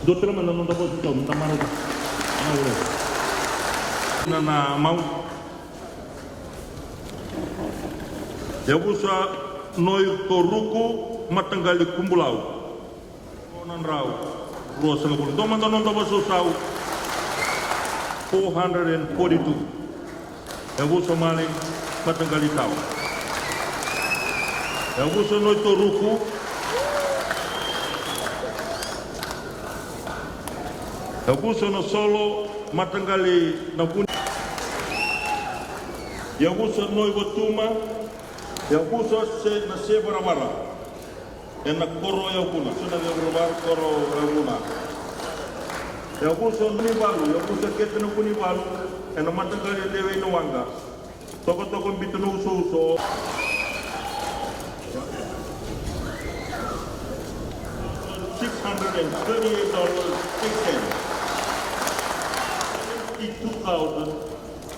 Doutor man não dá para então, não mano. Na mão. Eu usa noi toruku matangali kumbulau. Onan rau. Rosa ngabul. Doma não dá para susau. 442. Eu usa mali matangali tau. Eu usa noi toruku. Eu uso no solo matangali na puni. Eu uso no ibotuma. Eu uso se na se baramara. E na koro eu kuna. Suna eu robar koro eu kuna. Eu uso no balu. Eu uso kete no kuni balu. E na matangali lewe no wanga. Toko bitu no uso. $638.06.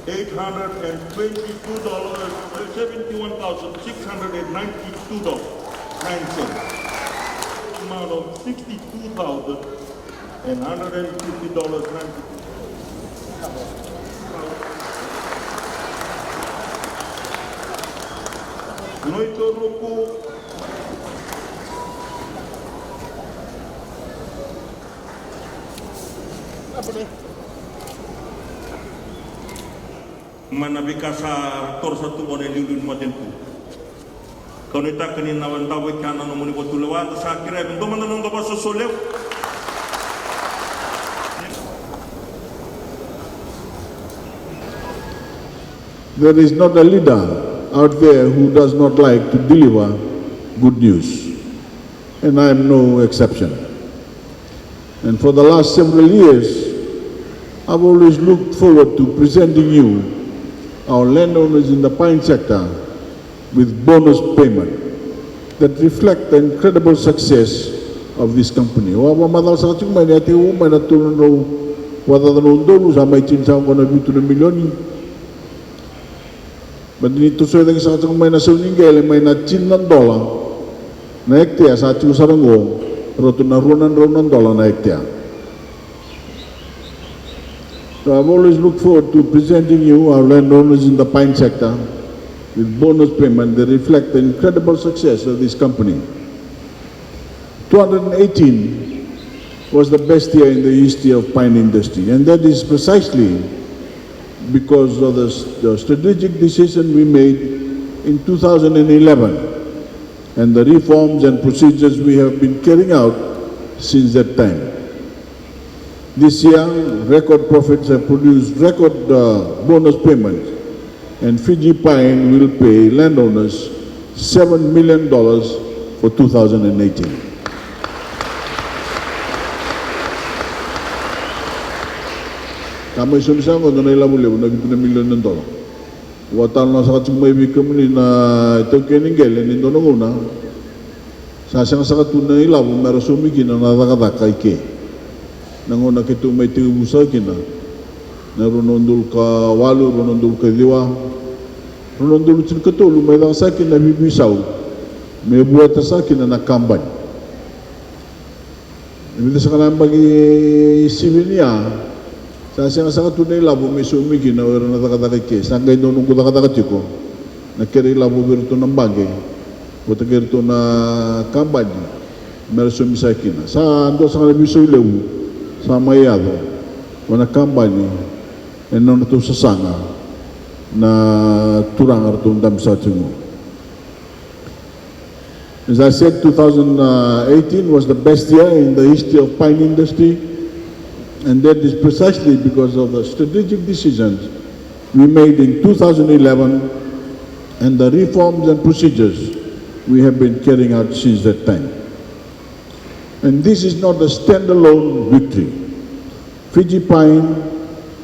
$71,692.09. Amount of $62,150.90. Noito ruku manabikasa torsa tu mone liulun matentu. Kau nita kini nawan tahu ikan anu muni botu lewat sakira bento mana nunggu pasu soleu. There is not a leader out there who does not like to deliver good news, and I am no exception. And for the last several years, I've always looked forward to presenting you, our landowners in the pine sector, with bonus payment that reflect the incredible success of this company. Wawa madal sa katsing may nati may natulong raw wata tanong sa may chinsang ko na bito na milyoni. But dito sa yung sa katsing may nasuning gaya may natsin ng dola na ektiya sa ating sarangong roto na runan dola na ektiya. So I've always looked forward to presenting you, our landowners in the pine sector, with bonus payment that reflect the incredible success of this company. 2018 was the best year in the history of pine industry, and that is precisely because of the strategic decision we made in 2011 and the reforms and procedures we have been carrying out since that time. This year, record profits have produced record bonus payments, and Fiji Pine will pay landowners $7 million for 2018. Kami sumisang ko na ilang muli, $1 million. Watal na sa katsing may bikam ni na ito kiningel, and ito nung una, sasang sa katuna ilang, meron sumikin na natakataka ike. Nanguna kitu may tiubusa kina na runondul ka walu, runondul ka diwa, runondul sin katulu may lang sa akin na bibisaw, may buhat sa akin na nakambay. Ibig sa kanang pag-isipin niya, sa siya sa katunay labo may sumiki na wala natakatake, sa ngay nunong kutakatake ko, nakiri labo birito ng bagay, buta kirito na kambay, meron sumisa kina. Sa ando sa kanang bisaw lewu, sa mayado, wana kampanye, e non ito sasanga na turang artong damsa tingo. As I said, 2018 was the best year in the history of pine industry, and that is precisely because of the strategic decisions we made in 2011 and the reforms and procedures we have been carrying out since that time. And this is not a standalone victory. Fiji Pine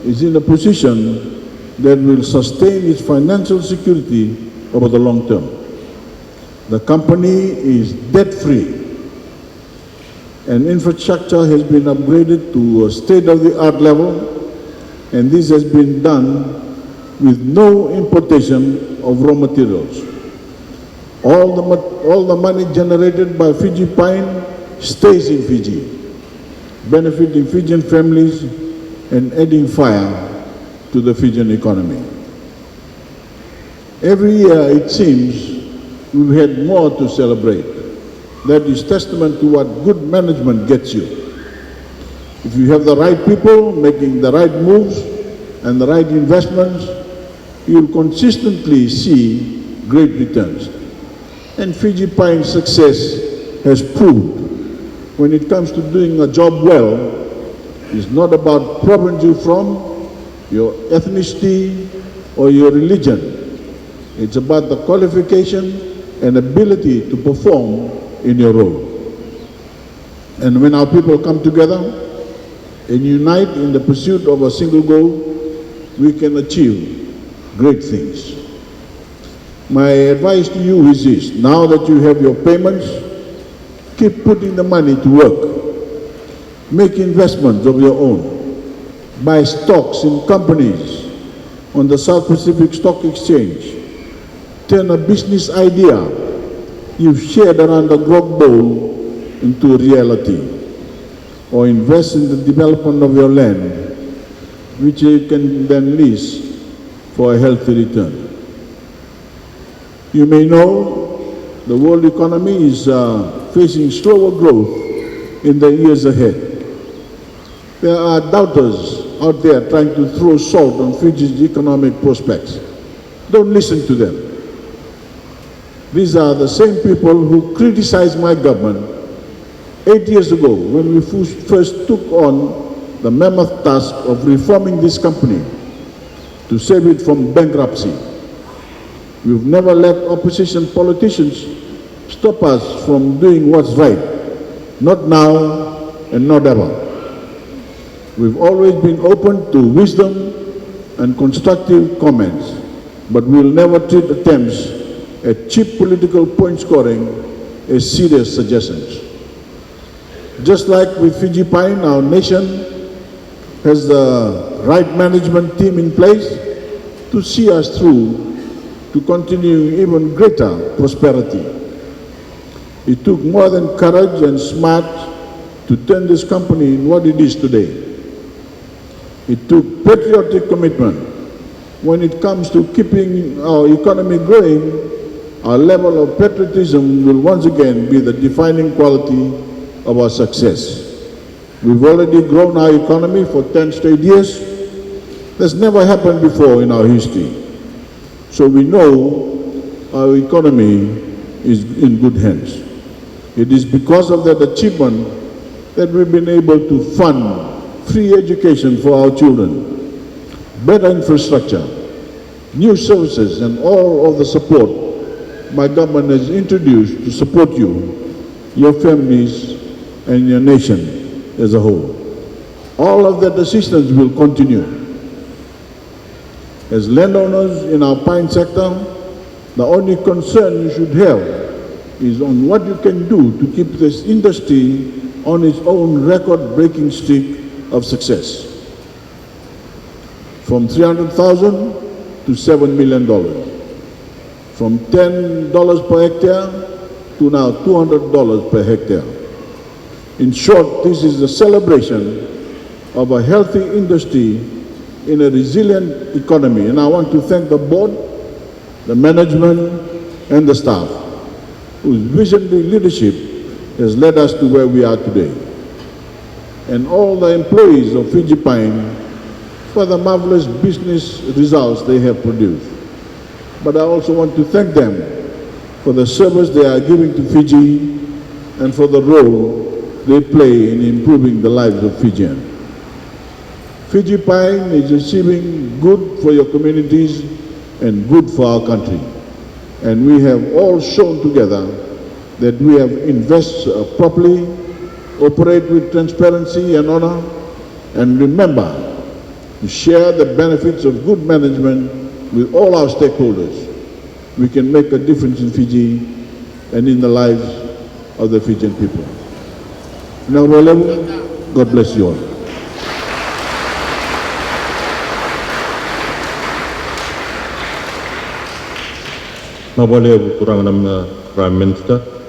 is in a position that will sustain its financial security over the long term. The company is debt-free, and infrastructure has been upgraded to a state-of-the-art level, and this has been done with no importation of raw materials. All the money generated by Fiji Pine stays in Fiji, benefiting Fijian families and adding fire to the Fijian economy. Every year, it seems, we've had more to celebrate. That is testament to what good management gets you. If you have the right people making the right moves and the right investments, you'll consistently see great returns. And Fiji Pine's success has proved when it comes to doing a job well, it's not about province you're from, your ethnicity, or your religion. It's about the qualification and ability to perform in your role. And when our people come together and unite in the pursuit of a single goal, we can achieve great things. My advice to you is this: now that you have your payments, keep putting the money to work. Make investments of your own. Buy stocks in companies on the South Pacific Stock Exchange. Turn a business idea you've shared around the grog bowl into reality. Or invest in the development of your land, which you can then lease for a healthy return. You may know the world economy is facing slower growth in the years ahead. There are doubters out there trying to throw salt on Fiji's economic prospects. Don't listen to them. These are the same people who criticized my government 8 years ago when we first took on the mammoth task of reforming this company to save it from bankruptcy. We've never let opposition politicians stop us from doing what's right, not now and not ever. We've always been open to wisdom and constructive comments, but we'll never treat attempts at cheap political point scoring as serious suggestions. Just like with Fiji Pine, our nation has the right management team in place to see us through to continue even greater prosperity. It took more than courage and smart to turn this company in what it is today. It took patriotic commitment. When it comes to keeping our economy growing, our level of patriotism will once again be the defining quality of our success. We've already grown our economy for 10 straight years. That's never happened before in our history. So we know our economy is in good hands. It is because of that achievement that we've been able to fund free education for our children, better infrastructure, new services, and all of the support my government has introduced to support you, your families, and your nation as a whole. All of that assistance will continue. As landowners in our pine sector, the only concern you should have is on what you can do to keep this industry on its own record-breaking streak of success. From $300,000 to $7 million. From $10 per hectare to now $200 per hectare. In short, this is a celebration of a healthy industry in a resilient economy. And I want to thank the board, the management, and the staff, whose visionary leadership has led us to where we are today. And all the employees of Fiji Pine for the marvelous business results they have produced. But I also want to thank them for the service they are giving to Fiji and for the role they play in improving the lives of Fijians. Fiji Pine is achieving good for your communities and good for our country. And we have all shown together that we have invested properly, operate with transparency and honor, and remember to share the benefits of good management with all our stakeholders. We can make a difference in Fiji and in the lives of the Fijian people. Now, God bless you all. Maboleh kurang nama Prime Minister.